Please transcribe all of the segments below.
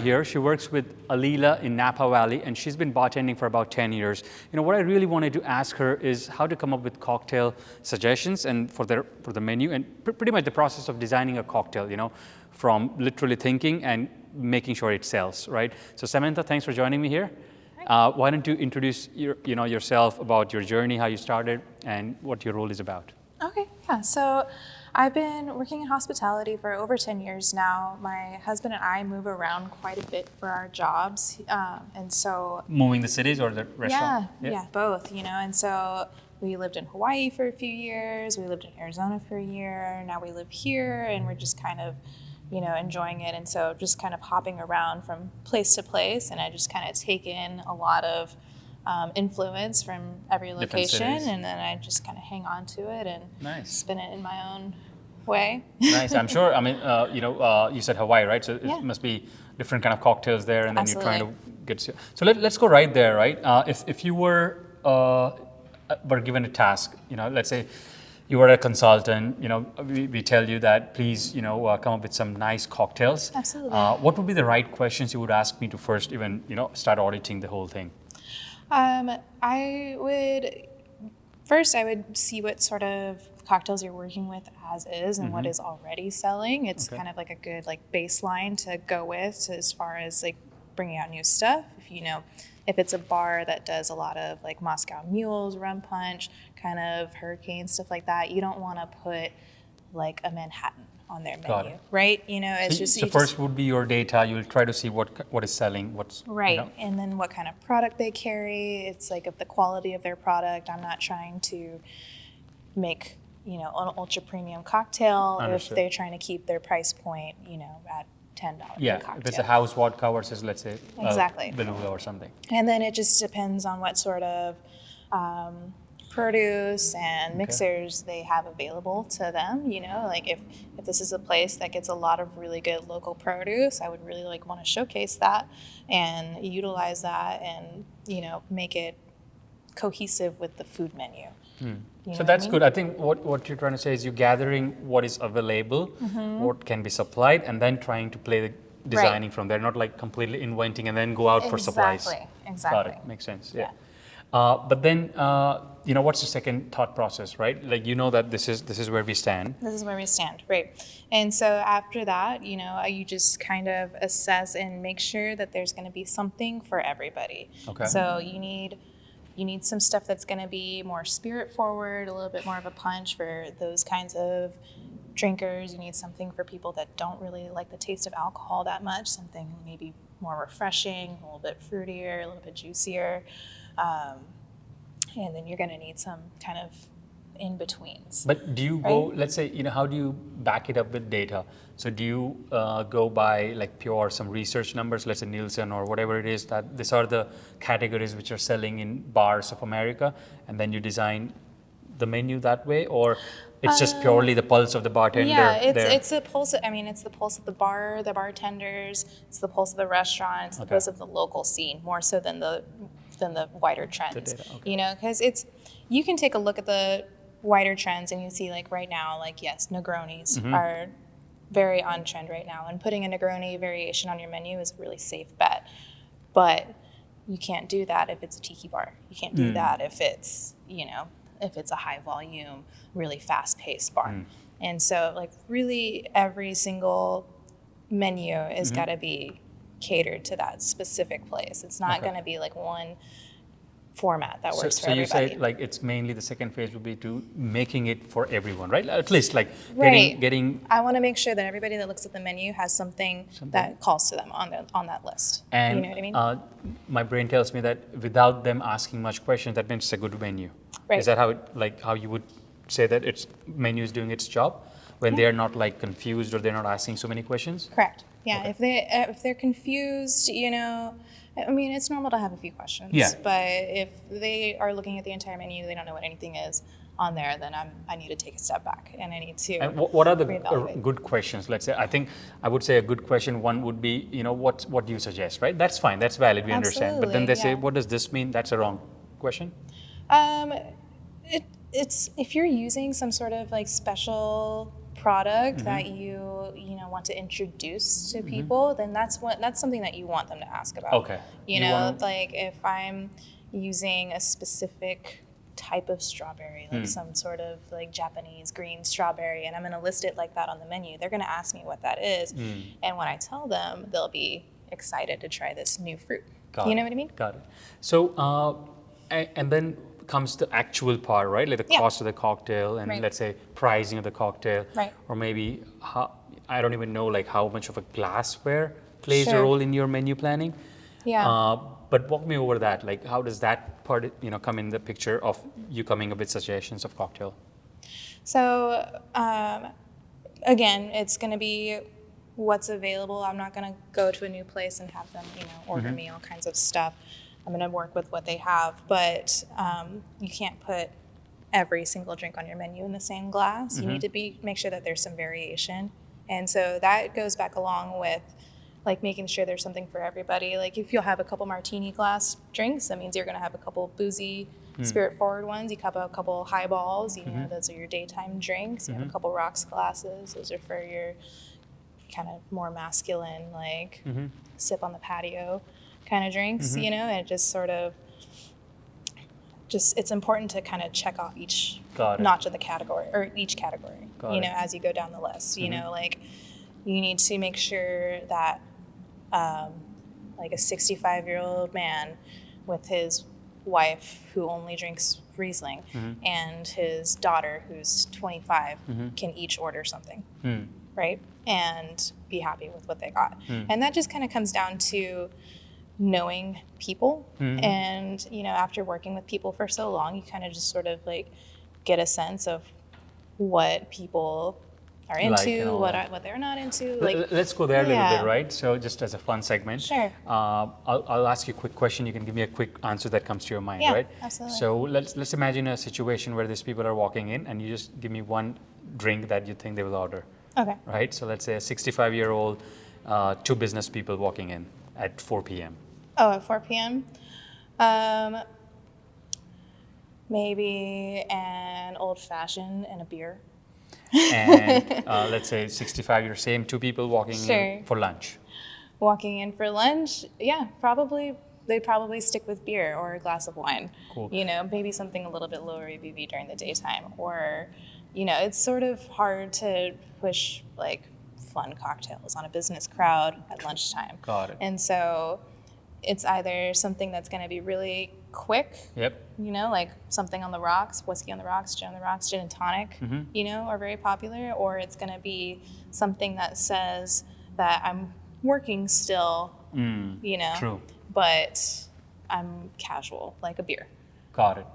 here. She works with Alila in Napa Valley, and she's been bartending for about 10 years. What I really wanted to ask her is how to come up with cocktail suggestions and for the menu, and pretty much the process of designing a cocktail, from literally thinking and making sure it sells, right? So Samantha, thanks for joining me here. Why don't you introduce yourself, about your journey, how you started, and what your role is about? Okay, yeah. So I've been working in hospitality for over 10 years now. My husband and I move around quite a bit for our jobs. And so... Moving the cities or the restaurant? Yeah, both, And so we lived in Hawaii for a few years. We lived in Arizona for a year. Now we live here, and we're just kind of, enjoying it. And so just kind of hopping around from place to place. And I just kind of take in a lot of influence from every location, and then I just kind of hang on to it and spin it in my own way. Nice. I'm sure. I mean, you said Hawaii, right? So it must be different kind of cocktails there, and then you're trying to get. So let's go right there, right? If you were given a task, let's say you were a consultant, we tell you that please, come up with some nice cocktails. Absolutely. What would be the right questions you would ask me to first even, start auditing the whole thing? I would see what sort of cocktails you're working with as is and what is already selling. It's kind of like a good baseline to go with as far as bringing out new stuff. If it's a bar that does a lot of Moscow mules, rum punch, kind of hurricane, stuff like that, you don't want to put a Manhattan on their menu, right? So first would be your data. You'll try to see what is selling, what's right, and then what kind of product they carry. It's of the quality of their product. I'm not trying to make an ultra premium cocktail if they're trying to keep their price point at $10 per cocktail. If it's a house vodka versus let's say Beluga or something. And then it just depends on what sort of produce and mixers they have available to them. If this is a place that gets a lot of really good local produce, I would really want to showcase that and utilize that and make it cohesive with the food menu. So that's good. I think what you're trying to say is you're gathering what is available, what can be supplied, and then trying to play the designing from there, not completely inventing and then go out for supplies. Exactly. Got it. Makes sense. Yeah. But then, what's the second thought process, right? That this is where we stand. This is where we stand, right. And so after that, you just kind of assess and make sure that there's going to be something for everybody. Okay. So you need some stuff that's going to be more spirit forward, a little bit more of a punch for those kinds of drinkers. You need something for people that don't really like the taste of alcohol that much, something maybe more refreshing, a little bit fruitier, a little bit juicier. And then you're going to need some kind of in-betweens. But do you go, let's say, how do you back it up with data? So do you go by pure some research numbers, let's say Nielsen or whatever it is, that these are the categories which are selling in bars of America, and then you design the menu that way? Or it's just purely the pulse of the bartender? Yeah, it's the pulse. It's the pulse of the bar, the bartenders. It's the pulse of the restaurant. It's the pulse of the local scene, more so than the wider trends. Because you can take a look at the wider trends and you see right now, yes, Negronis are very on trend right now, and putting a Negroni variation on your menu is a really safe bet. But you can't do that if it's a tiki bar. You can't do that if it's if it's a high volume, really fast paced bar. And so really every single menu is got to be catered to that specific place. It's not going to be one format that works for everybody. So you say it's mainly the second phase would be to making it for everyone, right? At least getting. I want to make sure that everybody that looks at the menu has something that calls to them on that list. And you know what I mean? My brain tells me that without them asking much questions, that means it's a good menu. Right. Is that how how you would say that its menu is doing its job when they are not confused or they're not asking so many questions? Correct. Yeah. Okay. If they're confused, it's normal to have a few questions. Yeah. But if they are looking at the entire menu, they don't know what anything is on there, then I need to take a step back and I need to. And what are the good questions? Let's say, I would say a good question one would be, what do you suggest, right? That's fine. That's valid. We understand. But then they say, what does this mean? That's a wrong question. It's if you're using some sort of special product that you want to introduce to people, then that's something that you want them to ask about. Okay. Like if I'm using a specific type of strawberry, like some sort of like Japanese green strawberry, and I'm going to list it like that on the menu, they're going to ask me what that is. And when I tell them, they'll be excited to try this new fruit. What I mean? Got it. So, and then comes the actual part, right? Like the cost of the cocktail and let's say pricing of the cocktail. Right. Or maybe, I don't even know like how much of a glassware plays a role in your menu planning. Yeah. But walk me over that. Like, how does that part, come in the picture of you coming up with suggestions of cocktail? So, again, it's going to be what's available. I'm not going to go to a new place and have them, order me all kinds of stuff. I'm going to work with what they have, but you can't put every single drink on your menu in the same glass. You need to make sure that there's some variation. And so that goes back along with like making sure there's something for everybody. Like if you'll have a couple martini glass drinks, that means you're going to have a couple boozy, spirit forward ones. You have a couple highballs, those are your daytime drinks. You have a couple rocks glasses. Those are for your kind of more masculine, like sip on the patio kind of drinks, and it just sort of, it's important to kind of check off each notch of the category, or each category, as you go down the list. Like you need to make sure that like a 65-year-old man with his wife who only drinks Riesling and his daughter who's 25 can each order something, right? And be happy with what they got. And that just kind of comes down to knowing people. And, after working with people for so long, you kind of just sort of like get a sense of what people are into, what they're not into. Like, let's go there a little bit, right? So just as a fun segment. Sure. I'll ask you a quick question. You can give me a quick answer that comes to your mind, right? Absolutely. So let's imagine a situation where these people are walking in and you just give me one drink that you think they will order. Okay. Right? So let's say a 65-year-old, two business people walking in at 4 p.m. Oh, at 4 p.m.? Maybe an old-fashioned and a beer. And let's say 65, you're saying two people walking in for lunch. Walking in for lunch, probably. They'd probably stick with beer or a glass of wine. Cool. Maybe something a little bit lower ABV during the daytime. Or, it's sort of hard to push like fun cocktails on a business crowd at lunchtime. Got it. And so it's either something that's going to be really quick, like something on the rocks, whiskey on the rocks, gin on the rocks, gin and tonic, are very popular, or it's going to be something that says that I'm working still, True. but I'm casual, like a beer. Got it.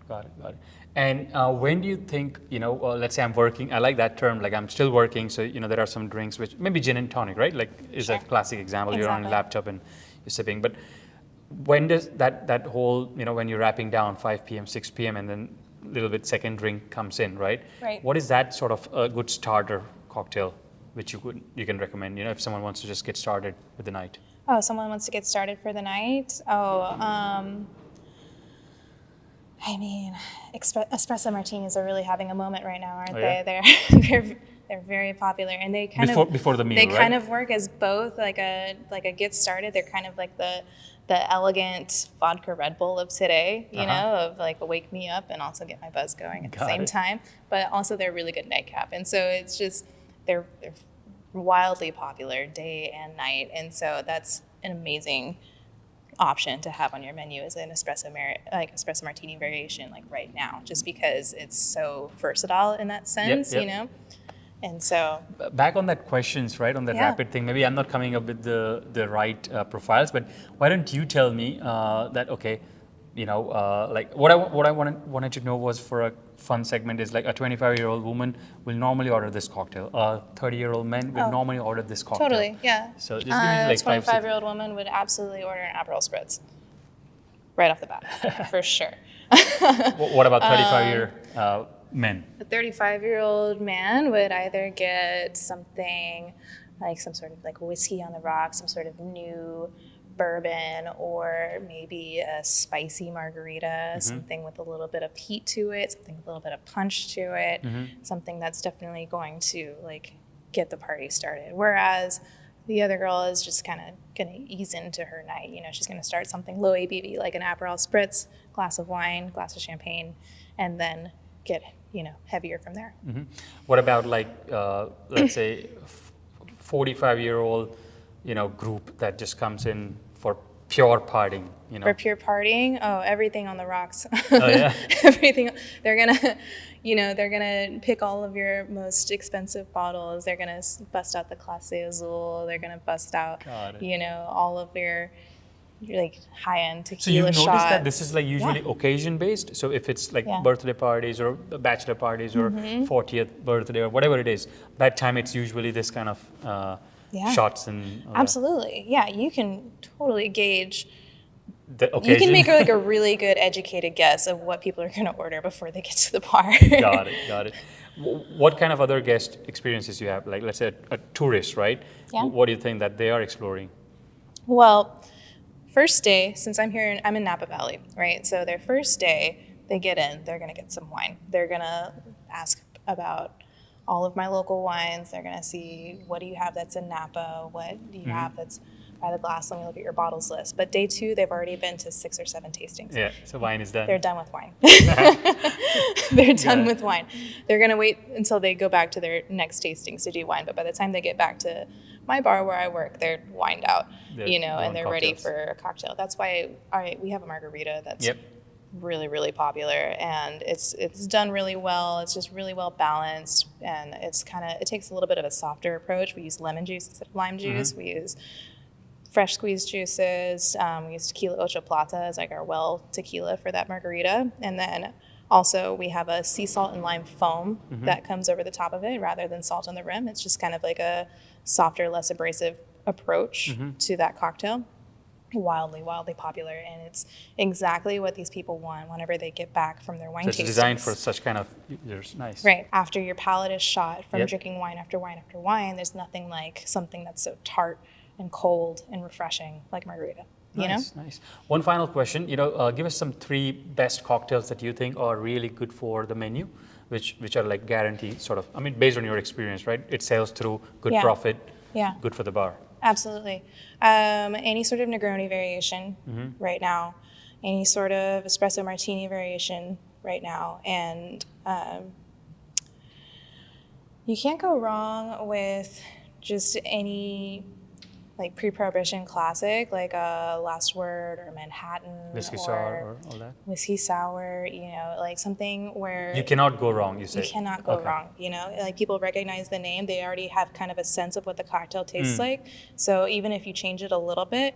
Got it. And when do you think, let's say I'm working, I like that term, like I'm still working, so, there are some drinks which, maybe gin and tonic, right? Like is a classic example. You're on your laptop and you're sipping. But when does that whole, when you're wrapping down 5 p.m., 6 p.m., and then a little bit second drink comes in, right? Right. What is that sort of a good starter cocktail which you can recommend, if someone wants to just get started with the night? Oh, someone wants to get started for the night? I mean, espresso martinis are really having a moment right now, aren't they? They're very popular, and they kind of before the meal. They right? kind of work as both like a get started. They're kind of like the elegant vodka Red Bull of today, of like wake me up and also get my buzz going at the same time. But also they're really good nightcap, and so it's just they're wildly popular day and night, and so that's an amazing option to have on your menu as an espresso martini variation, like right now, just because it's so versatile in that sense, And so back on that questions, right, on the rapid thing, maybe I'm not coming up with the right profiles, but why don't you tell me that, okay, like what I wanted to know was, for a fun segment, is like a 25-year-old woman will normally order this cocktail. A 30-year-old man will normally order this cocktail. Totally, yeah. So just give me like a 25-year-old woman would absolutely order an Aperol Spritz right off the bat, for sure. What about 35-year men? A 35-year-old man would either get something like some sort of like whiskey on the rocks, some sort of new bourbon or maybe a spicy margarita, something with a little bit of heat to it, something with a little bit of punch to it, something that's definitely going to like get the party started. Whereas the other girl is just kind of going to ease into her night. You know, she's going to start something low ABV, like an Aperol Spritz, glass of wine, glass of champagne, and then get, you know, heavier from there. What about like, let's say, 45-year-old, you know, group that just comes in for pure partying, you know? For pure partying, oh, everything on the rocks. Oh, yeah? Everything. They're going to, you know, they're going to pick all of your most expensive bottles. They're going to bust out the Clase Azul. They're going to bust out, you know, all of your like high-end tequila shots. So you've noticed that this is like usually occasion-based? So if it's like birthday parties or bachelor parties or 40th birthday or whatever it is, that time it's usually this kind of shots and... Absolutely. Yeah, you can totally gauge... The occasion. You can make like a really good educated guess of what people are going to order before they get to the bar. Got it. What kind of other guest experiences you have? Like let's say a tourist, right? Yeah. What do you think that they are exploring? Well, first day, since I'm in Napa Valley, right? So their first day, they get in, they're going to get some wine. They're going to ask about all of my local wines. They're going to see, what do you have that's in Napa? What do you have that's by the glass? Let me look at your bottles list. But day 2, they've already been to 6 or 7 tastings. Yeah, so wine is done. They're done with wine. They're done with wine. They're going to wait until they go back to their next tastings to do wine. But by the time they get back to my bar where I work, they're wined out, you know, and they're ready for a cocktail. That's why we have a margarita that's really, really popular, and it's done really well. It's just really well balanced, and it takes a little bit of a softer approach. We use lemon juice instead of lime juice. We use fresh squeezed juices. We use tequila ocho plata as like our well tequila for that margarita, and then also we have a sea salt and lime foam that comes over the top of it rather than salt on the rim. It's just kind of like a softer, less abrasive approach to that cocktail. Wildly popular, and it's exactly what these people want whenever they get back from their wine tastings. It's designed for such kind of users. Nice. Right. After your palate is shot from drinking wine after wine after wine, there's nothing like something that's so tart and cold and refreshing like margarita. You know? Nice. One final question. You know, give us some 3 best cocktails that you think are really good for the menu, which are like guaranteed sort of. I mean, based on your experience, right? It sells through, good profit, good for the bar. Absolutely. Any sort of Negroni variation right now, any sort of espresso martini variation right now, and you can't go wrong with just any like pre-prohibition classic, like a Last Word or Manhattan, whiskey sour or all that. Whiskey sour, you know, like something where you cannot go wrong. You say you cannot go wrong. You know, like people recognize the name; they already have kind of a sense of what the cocktail tastes like. So even if you change it a little bit,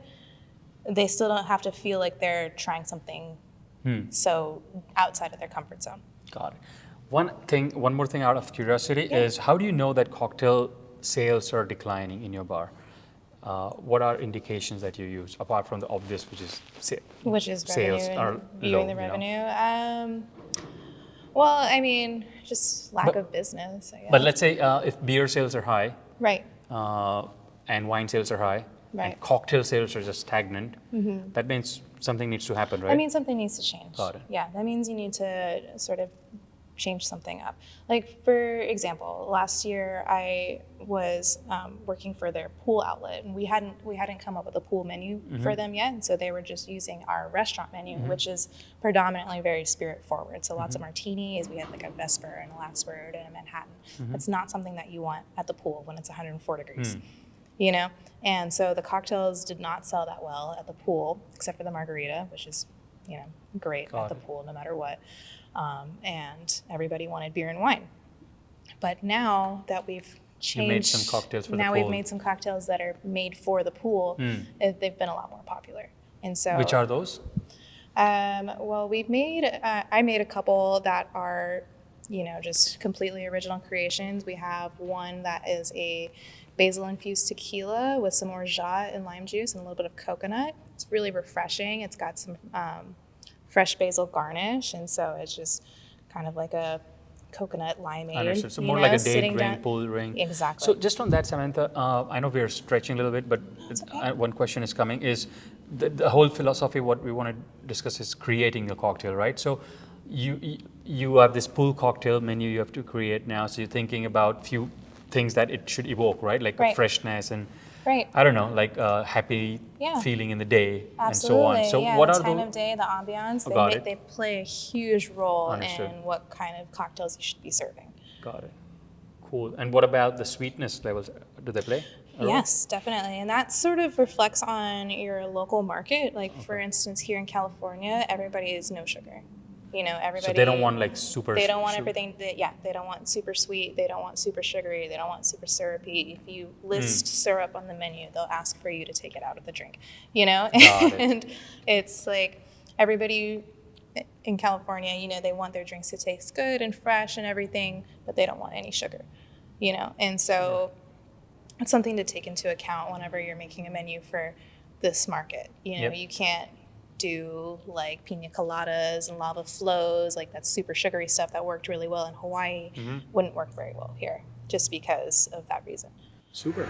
they still don't have to feel like they're trying something so outside of their comfort zone. Got it. One more thing out of curiosity is, how do you know that cocktail sales are declining in your bar? What are indications that you use apart from the obvious, which is sales revenue are viewing the revenue? Well, I mean, just lack of business, I guess. But let's say if beer sales are high, right, and wine sales are high, right, and cocktail sales are just stagnant, that means something needs to happen, right? That means something needs to change. Got it. Yeah, that means you need to sort of change something up. Like, for example, last year I was working for their pool outlet, and we hadn't come up with a pool menu for them yet, and so they were just using our restaurant menu, which is predominantly very spirit forward. So lots of martinis. We had like a Vesper and a Last Word and a Manhattan. That's not something that you want at the pool when it's 104 degrees. You know, and so the cocktails did not sell that well at the pool, except for the margarita, which is, you know, great at the pool no matter what. And everybody wanted beer and wine. But now that we've changed, you made some cocktails for the pool. Now we've made some cocktails that are made for the pool. They've been a lot more popular. And so, which are those? Well, I made a couple that are, you know, just completely original creations. We have one that is a basil-infused tequila with some orgeat and lime juice and a little bit of coconut. It's really refreshing. It's got some fresh basil garnish, and so it's just kind of like a coconut limeade. Understood. So you more know, like a date sitting ring, down. pull ring. Exactly. So just on that, Samantha, I know we're stretching a little bit, but okay. one question is coming is the whole philosophy, what we want to discuss is creating a cocktail, right? So you have this pull cocktail menu you have to create now. So you're thinking about few things that it should evoke, right? Like a freshness and Right. I don't know, like a happy feeling in the day Absolutely. and so on. So yeah, what the are time the of day, the ambiance, got it. they play a huge role Understood. in what kind of cocktails you should be serving. Got it. Cool. And what about the sweetness levels? Do they play a role? Yes, definitely. And that sort of reflects on your local market. Like, for instance, here in California, everybody is no sugar. You know, everybody. So they don't want like super. They don't want everything. They don't want super sweet. They don't want super sugary. They don't want super syrupy. If you list syrup on the menu, they'll ask for you to take it out of the drink. You know, and it's like everybody in California. You know, they want their drinks to taste good and fresh and everything, but they don't want any sugar. You know, and so it's something to take into account whenever you're making a menu for this market. You know, you can't do like pina coladas and lava flows, like that super sugary stuff that worked really well in Hawaii, wouldn't work very well here, just because of that reason. Super.